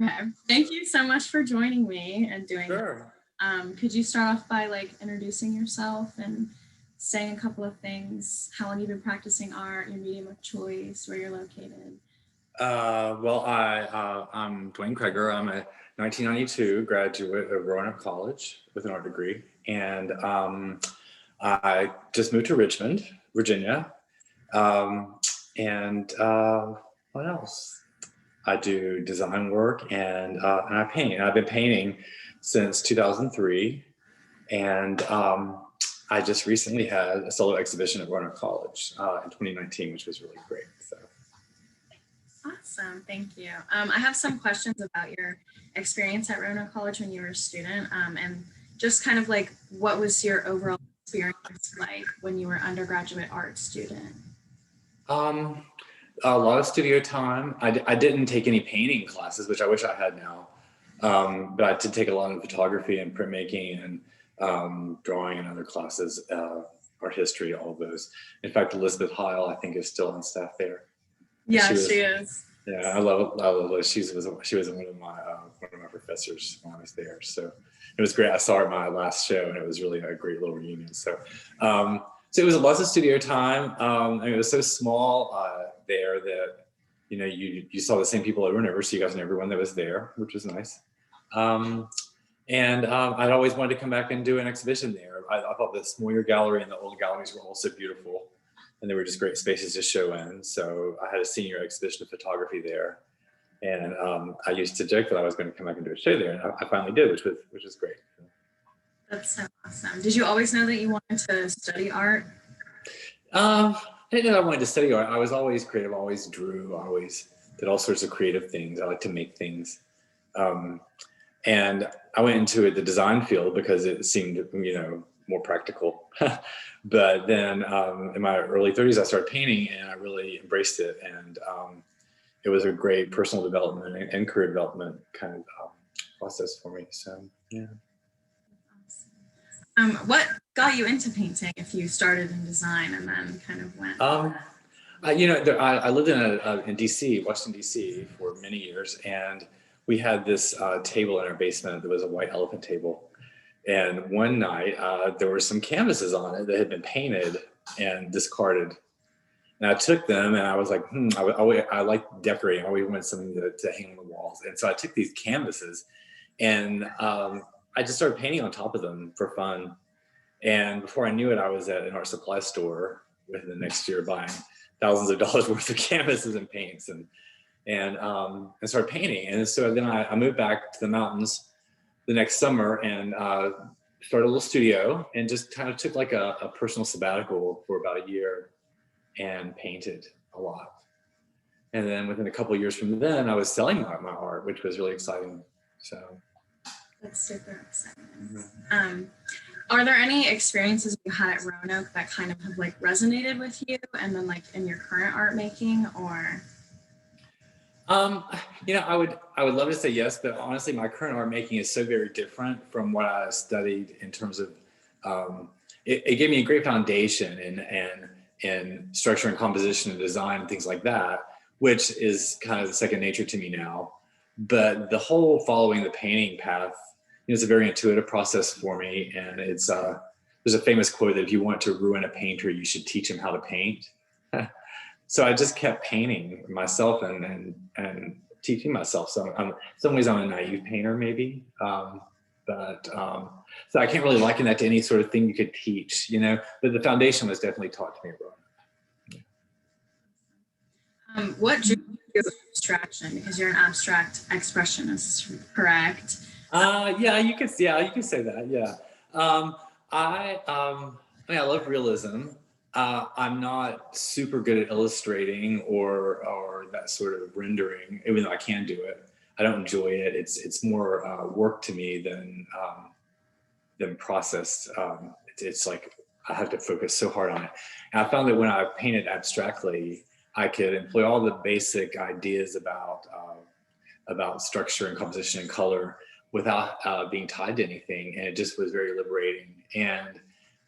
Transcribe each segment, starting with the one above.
Okay. Thank you so much for joining me and doing Sure. that. Could you start off by introducing yourself and saying a couple of things, how long you've been practicing art, your medium of choice, where you're located? I'm Duane Cregger. I'm a 1992 graduate of Roanoke College with an art degree. And I just moved to Richmond, Virginia. Um, and what else? I do design work and I paint. And I've been painting since 2003. And I just recently had a solo exhibition at Roanoke College in 2019, which was really great. So. Awesome, thank you. I have some questions about your experience at Roanoke College when you were a student, and just kind of what was your overall experience like when you were an undergraduate art student? Um, a lot of studio time. I didn't take any painting classes, which I wish I had now. But I did take a lot of photography and printmaking and drawing and other classes, art history, all of those. In fact, Elizabeth Heil, I think, is still on staff there. Yeah, she is. Yeah, I love Liz. She was one of my professors when I was there. So it was great. I saw her at my last show, and it was really a great little reunion. So it was lots of studio time. It was so small there that you saw the same people over and over, so you guys knew everyone that was there, which was nice. I'd always wanted to come back and do an exhibition there. I thought the Moyer Gallery and the old galleries were also beautiful. And they were just great spaces to show in. So I had a senior exhibition of photography there. And I used to joke that I was going to come back and do a show there. And I finally did, which was great. That's so awesome. Did you always know that you wanted to study art? I didn't know I wanted to study art. I was always creative, always drew, always did all sorts of creative things. I like to make things. And I went into the design field because it seemed, more practical. But then in my early 30s, I started painting and I really embraced it. And it was a great personal development and career development kind of process for me. So, yeah. What got you into painting if you started in design and then kind of went? I lived in DC, Washington, DC for many years. And we had this table in our basement that was a white elephant table. And one night there were some canvases on it that had been painted and discarded. And I took them and I was like, I like decorating. I always wanted something to hang on the walls. And so I took these canvases and I just started painting on top of them for fun. And before I knew it, I was at an art supply store within the next year buying thousands of dollars worth of canvases and paints and started painting. And so then I moved back to the mountains the next summer and started a little studio and just kind of took like a personal sabbatical for about a year and painted a lot. And then within a couple of years from then, I was selling my art, which was really exciting. So that's super exciting. Mm-hmm. Are there any experiences you had at Roanoke that kind of have resonated with you and then in your current art making, or? I would love to say yes, but honestly, my current art making is so very different from what I studied in terms of, it gave me a great foundation in structure and composition and design and things like that, which is kind of second nature to me now. But the whole following the painting path, it's a very intuitive process for me. And it's, there's a famous quote that if you want to ruin a painter, you should teach him how to paint. So I just kept painting myself and teaching myself. So in some ways I'm a naive painter maybe, so I can't really liken that to any sort of thing you could teach, but the foundation was definitely taught to me. What drew you to abstraction? Because you're an abstract expressionist, correct? Yeah, you could say that. Yeah. I love realism. I'm not super good at illustrating or that sort of rendering, even though I can do it. I don't enjoy it. It's more work to me than process. It's like I have to focus so hard on it. And I found that when I painted abstractly, I could employ all the basic ideas about structure and composition and color without being tied to anything, and it just was very liberating.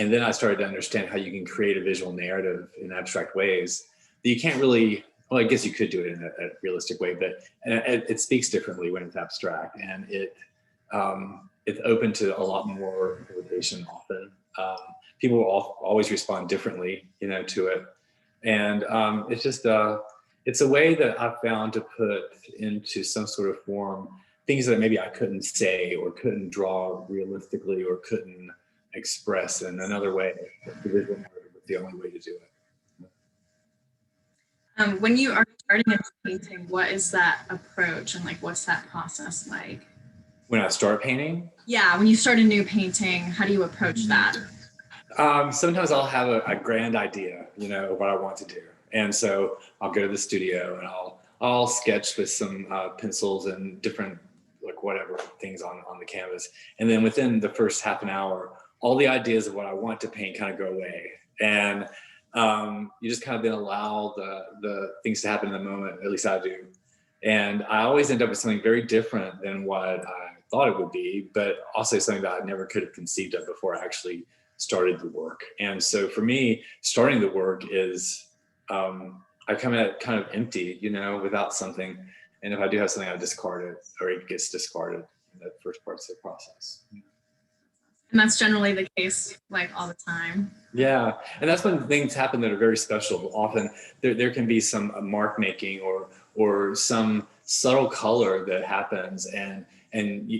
And then I started to understand how you can create a visual narrative in abstract ways that you can't really well, I guess you could do it in a realistic way, but it speaks differently when it's abstract, and it's open to a lot more interpretation often. People will always respond differently, to it. And it's a way that I've found to put into some sort of form things that maybe I couldn't say or couldn't draw realistically or couldn't express in another way. The visual narrative was the only way to do it. When you are starting a painting, what is that approach and like what's that process like? When I start painting? Yeah, when you start a new painting, how do you approach that? Sometimes I'll have a grand idea, of what I want to do. And so I'll go to the studio and I'll sketch with some pencils and different, like whatever things on the canvas. And then within the first half an hour, all the ideas of what I want to paint kind of go away. And you just kind of then allow the things to happen in the moment, at least I do. And I always end up with something very different than what I thought it would be, but also something that I never could have conceived of before I actually started the work. And so for me, starting the work is, I come at it kind of empty, without something. And if I do have something, I discard it, or it gets discarded in the first parts of the process. And that's generally the case, like all the time. Yeah, and that's when things happen that are very special. Often there can be some mark making or some subtle color that happens, and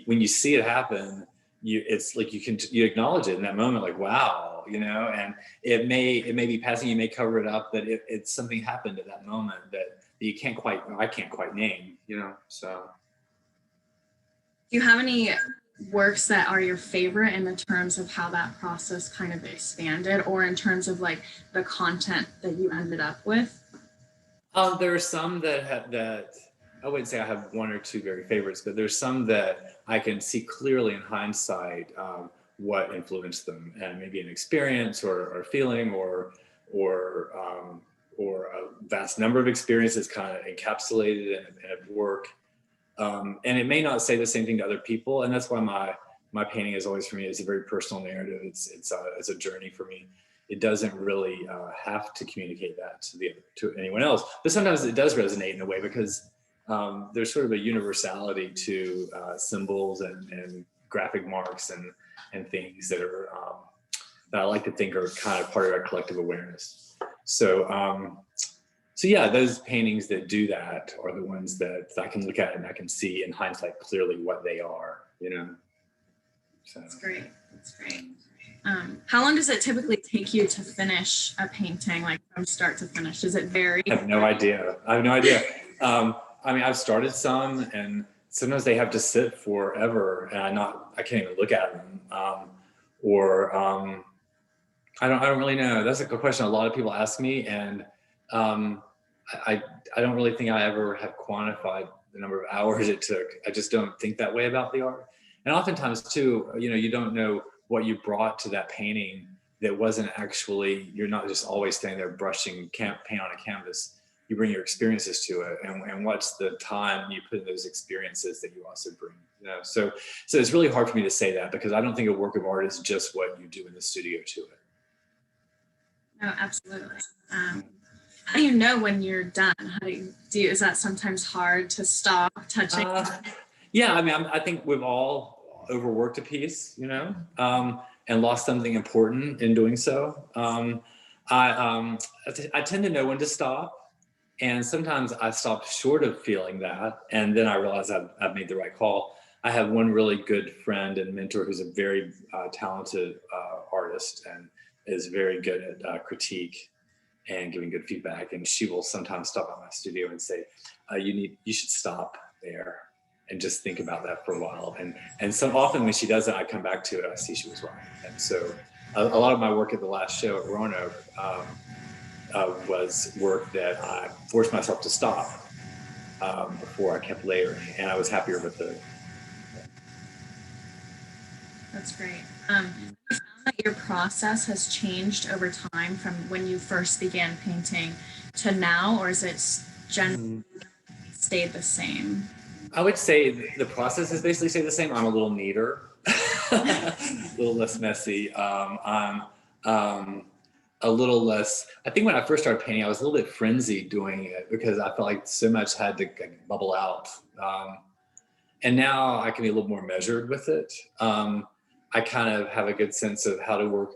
when you see it happen, it's like you acknowledge it in that moment, like wow, and it may be passing, you may cover it up, but it's something happened at that moment that I can't quite name, so. Do you have any works that are your favorite in the terms of how that process kind of expanded, or in terms of like the content that you ended up with? There are some that I wouldn't say I have one or two very favorites, but there's some that I can see clearly in hindsight what influenced them, and maybe an experience or feeling or a vast number of experiences kind of encapsulated in a work. And it may not say the same thing to other people, and that's why my painting is always, for me, is a very personal narrative. It's a journey for me. It doesn't really have to communicate that to anyone else, but sometimes it does resonate in a way, because there's sort of a universality to symbols and graphic marks and things that are that I like to think are kind of part of our collective awareness. So yeah, those paintings that do that are the ones that I can look at and I can see in hindsight clearly what they are, So. That's great. That's great. How long does it typically take you to finish a painting, like from start to finish? Does it vary? I have no idea. I mean, I've started some, and sometimes they have to sit forever, and I can't even look at them. I don't really know. That's a good question. A lot of people ask me, and I don't really think I ever have quantified the number of hours it took. I just don't think that way about the art. And oftentimes too, you don't know what you brought to that painting that wasn't actually, you're not just always standing there brushing paint on a canvas. You bring your experiences to it, and what's the time you put in those experiences that you also bring, So it's really hard for me to say that, because I don't think a work of art is just what you do in the studio to it. No, absolutely. How do you know when you're done? Is that sometimes hard to stop touching? Yeah, I mean, I think we've all overworked a piece, and lost something important in doing so. I tend to know when to stop. And sometimes I stop short of feeling that, and then I realize I've made the right call. I have one really good friend and mentor who's a very talented artist and is very good at critique and giving good feedback. And she will sometimes stop by my studio and say, you should stop there and just think about that for a while. And so often when she does that, I come back to it, I see she was right. And so a lot of my work at the last show at Roanoke was work that I forced myself to stop before I kept layering, and I was happier with it. That's great. Have you found that your process has changed over time from when you first began painting to now, or is it generally stayed the same? I would say the process has basically stayed the same. I'm a little neater, a little less messy. a little less. I think when I first started painting, I was a little bit frenzied doing it because I felt like so much had to bubble out. And now I can be a little more measured with it. I kind of have a good sense of how to work,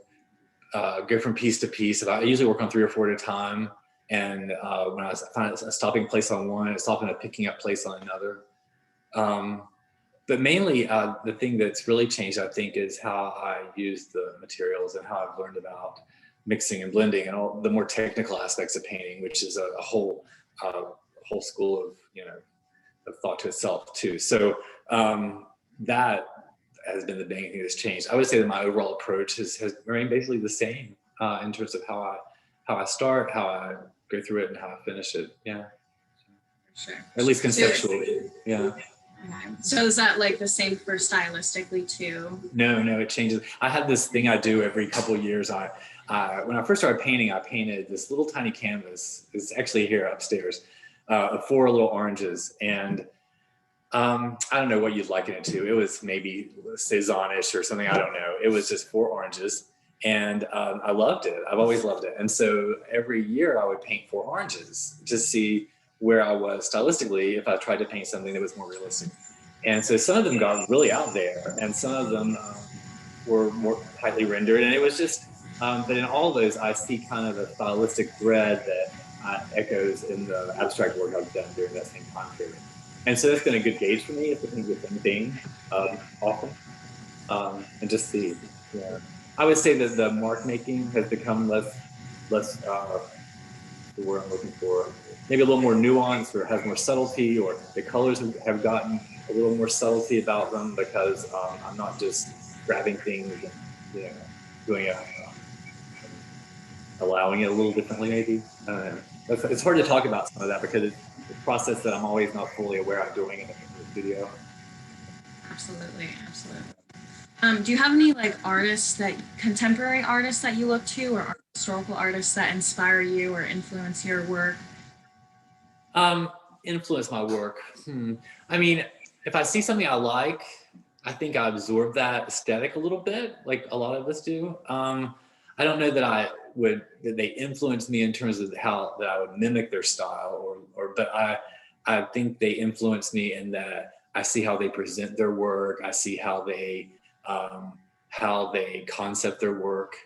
go from piece to piece. I usually work on 3 or 4 at a time. And when I find a stopping place on one, it's often a picking up place on another. But mainly the thing that's really changed, I think, is how I use the materials and how I've learned about mixing and blending and all the more technical aspects of painting, which is a whole school of, of thought to itself too. So that has been the main thing that's changed. I would say that my overall approach has remained basically the same in terms of how I start, how I go through it, and how I finish it. Yeah. Sure. At least conceptually. Yeah. Okay. So is that like the same for stylistically too? No, it changes. I have this thing I do every couple of years. When I first started painting, I painted this little tiny canvas. It's actually here upstairs, of 4 little oranges. And I don't know what you'd liken it to. It was maybe Cezanne-ish or something. I don't know. It was just 4 oranges. And I loved it. I've always loved it. And so every year I would paint 4 oranges to see where I was stylistically if I tried to paint something that was more realistic. And so some of them got really out there and some of them were more tightly rendered. And it was just, but in all of those, I see kind of a stylistic thread that echoes in the abstract work I've done during that same time period. And so that's been a good gauge for me if I think with anything often. And just see, I would say that the mark making has become less the word I'm looking for, maybe a little more nuanced or has more subtlety, or the colors have gotten a little more subtlety about them because I'm not just grabbing things and, doing it, allowing it a little differently maybe. It's hard to talk about some of that because it's a process that I'm always not fully aware I'm doing in the studio. Absolutely. Do you have any like contemporary artists that you look to, or historical artists that inspire you or influence your work? Influence my work. I mean, if I see something I like, I think I absorb that aesthetic a little bit, like a lot of us do. I don't know that that they influence me in terms of how that I would mimic their style, but I think they influence me in that I see how they present their work. I see how they concept their work,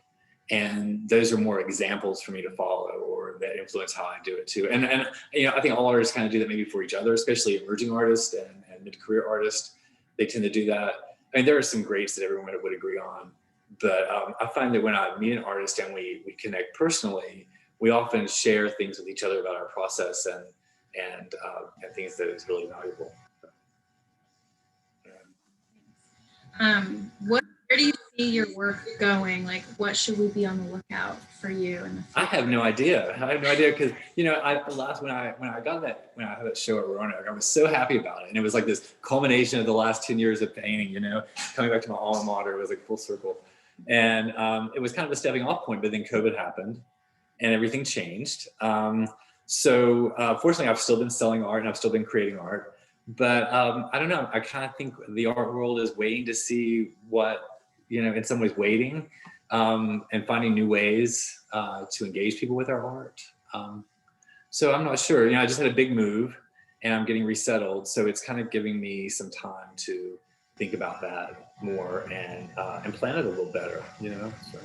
and those are more examples for me to follow, or that influence how I do it too. And I think all artists kind of do that maybe for each other, especially emerging artists and mid-career artists. They tend to do that. I mean, there are some greats that everyone would agree on, but I find that when I meet an artist and we connect personally, we often share things with each other about our process and things that is really valuable. Where do you see your work going? Like, what should we be on the lookout for you in the future? I have no idea because when I had that show at Roanoke, I was so happy about it, and it was like this culmination of the last 10 years of painting. Coming back to my alma mater, was like full circle, and it was kind of a stepping off point. But then COVID happened, and everything changed. So fortunately, I've still been selling art and I've still been creating art. But I don't know. I kind of think the art world is waiting to see what, in some ways waiting and finding new ways to engage people with our art. So I'm not sure. I just had a big move and I'm getting resettled. So it's kind of giving me some time to think about that more and plan it a little better, So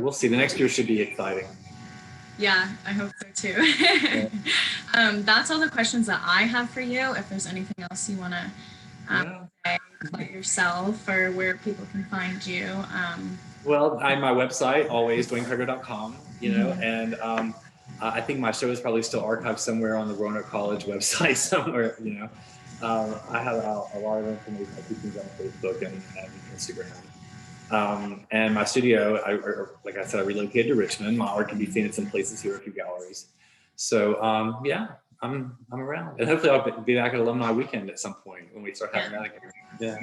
we'll see. The next year should be exciting. Yeah, I hope so too. Yeah. That's all the questions that I have for you. If there's anything else you want to say about yourself or where people can find you. Well, I'm my website, always duanecregger.com, and I think my show is probably still archived somewhere on the Roanoke College website somewhere, I have a lot of information. I keep things on Facebook and Instagram. And my studio, like I said, I relocated to Richmond. My art can be seen in some places here, a few galleries. So I'm around, and hopefully I'll be back at Alumni Weekend at some point when we start having that again. Yeah.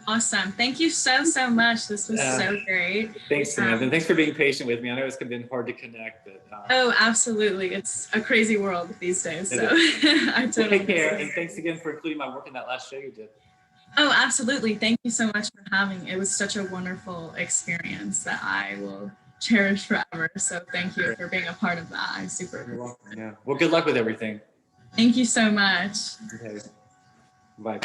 Awesome. Thank you so much. This was so great. Thanks, Samantha. And thanks for being patient with me. I know it's been hard to connect, but oh, absolutely. It's a crazy world these days. So I totally take care. And thanks again for including my work in that last show you did. Oh, absolutely. Thank you so much for having me. It was such a wonderful experience that I will cherish forever. So thank you for being a part of that. I'm super. You're welcome. Yeah. Well, good luck with everything. Thank you so much. Okay. Bye.